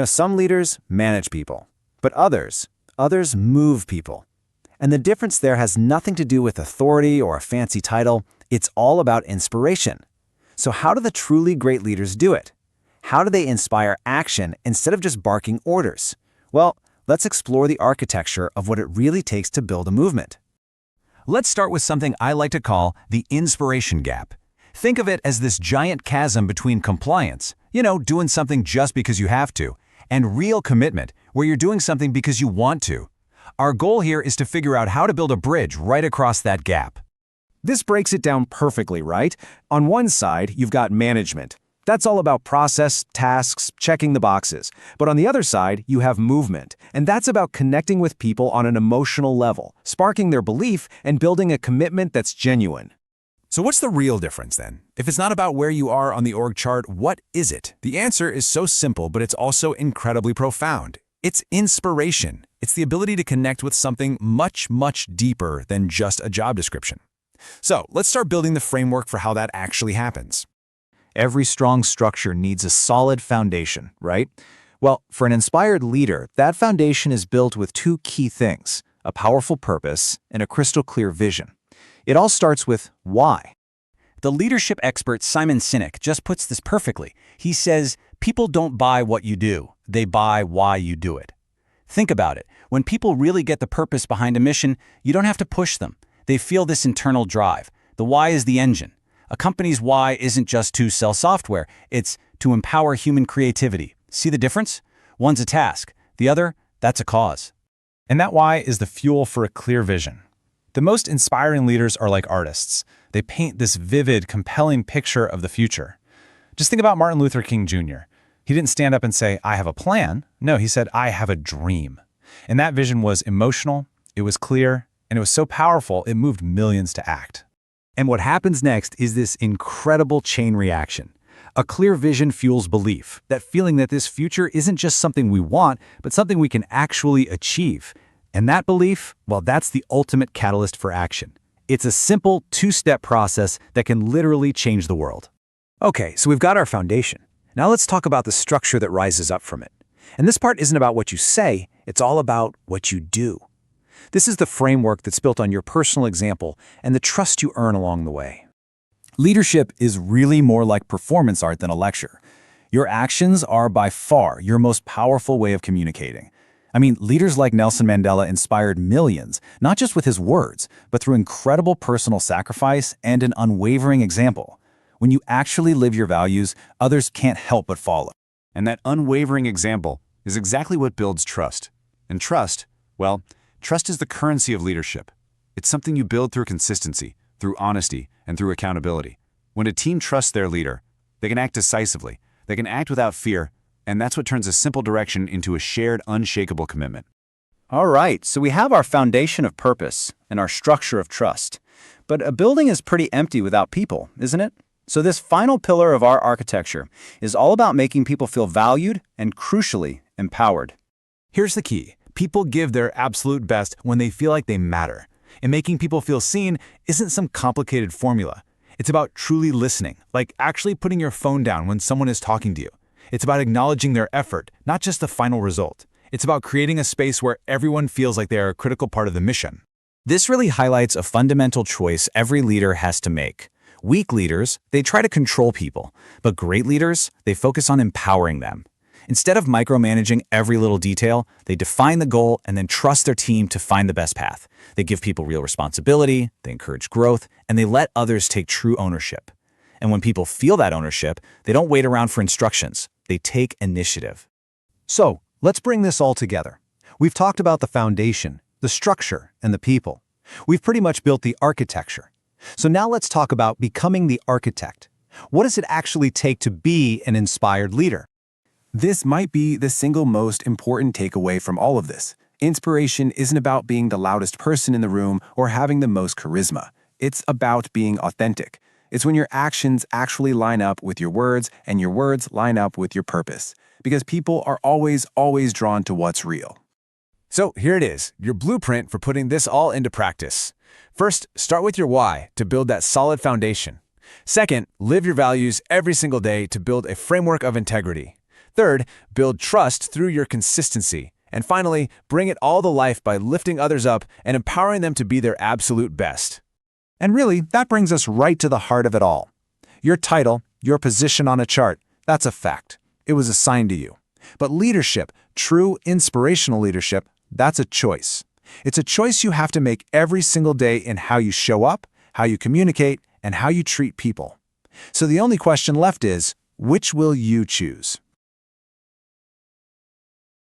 Some leaders manage people, but others move people. And the difference there has nothing to do with authority or a fancy title. It's all about inspiration. So how do the truly great leaders do it? How do they inspire action instead of just barking orders? Well, let's explore the architecture of what it really takes to build a movement. Let's start with something I like to call the inspiration gap. Think of it as this giant chasm between compliance, doing something just because you have to, and real commitment, where you're doing something because you want to. Our goal here is to figure out how to build a bridge right across that gap. This breaks it down perfectly, right? On one side, you've got management. That's all about process, tasks, checking the boxes. But on the other side, you have movement, and that's about connecting with people on an emotional level, sparking their belief and building a commitment that's genuine. So what's the real difference then? If it's not about where you are on the org chart, what is it? The answer is so simple, but it's also incredibly profound. It's inspiration. It's the ability to connect with something much, much deeper than just a job description. So let's start building the framework for how that actually happens. Every strong structure needs a solid foundation, right? Well, for an inspired leader, that foundation is built with two key things: a powerful purpose and a crystal clear vision. It all starts with why. The leadership expert Simon Sinek just puts this perfectly. He says, people don't buy what you do, they buy why you do it. Think about it. When people really get the purpose behind a mission, you don't have to push them. They feel this internal drive. The why is the engine. A company's why isn't just to sell software, it's to empower human creativity. See the difference? One's a task, the other, that's a cause. And that why is the fuel for a clear vision. The most inspiring leaders are like artists. They paint this vivid, compelling picture of the future. Just think about Martin Luther King Jr. He didn't stand up and say, I have a plan. No, he said, I have a dream. And that vision was emotional, it was clear, and it was so powerful it moved millions to act. And what happens next is this incredible chain reaction. A clear vision fuels belief, that feeling that this future isn't just something we want, but something we can actually achieve. And that belief, well, that's the ultimate catalyst for action. It's a simple two-step process that can literally change the world. Okay, so we've got our foundation. Now let's talk about the structure that rises up from it. And this part isn't about what you say, it's all about what you do. This is the framework that's built on your personal example and the trust you earn along the way. Leadership is really more like performance art than a lecture. Your actions are by far your most powerful way of communicating. Leaders like Nelson Mandela inspired millions, not just with his words, but through incredible personal sacrifice and an unwavering example. When you actually live your values, others can't help but follow. And that unwavering example is exactly what builds trust. And trust, well, trust is the currency of leadership. It's something you build through consistency, through honesty, and through accountability. When a team trusts their leader, they can act decisively, they can act without fear, and that's what turns a simple direction into a shared, unshakable commitment. All right, so we have our foundation of purpose and our structure of trust. But a building is pretty empty without people, isn't it? So this final pillar of our architecture is all about making people feel valued and, crucially, empowered. Here's the key. People give their absolute best when they feel like they matter. And making people feel seen isn't some complicated formula. It's about truly listening, like actually putting your phone down when someone is talking to you. It's about acknowledging their effort, not just the final result. It's about creating a space where everyone feels like they are a critical part of the mission. This really highlights a fundamental choice every leader has to make. Weak leaders, they try to control people, but great leaders, they focus on empowering them. Instead of micromanaging every little detail, they define the goal and then trust their team to find the best path. They give people real responsibility, they encourage growth, and they let others take true ownership. And when people feel that ownership, they don't wait around for instructions. They take initiative. So, let's bring this all together. We've talked about the foundation, the structure, and the people. We've pretty much built the architecture. So now let's talk about becoming the architect. What does it actually take to be an inspired leader? This might be the single most important takeaway from all of this. Inspiration isn't about being the loudest person in the room or having the most charisma. It's about being authentic. It's when your actions actually line up with your words and your words line up with your purpose. Because people are always drawn to what's real. So here it is, your blueprint for putting this all into practice. First, start with your why to build that solid foundation. Second, live your values every single day to build a framework of integrity. Third, build trust through your consistency. And finally, bring it all to life by lifting others up and empowering them to be their absolute best. And really, that brings us right to the heart of it all. Your title, your position on a chart, that's a fact. It was assigned to you. But leadership, true inspirational leadership, that's a choice. It's a choice you have to make every single day in how you show up, how you communicate, and how you treat people. So the only question left is, which will you choose?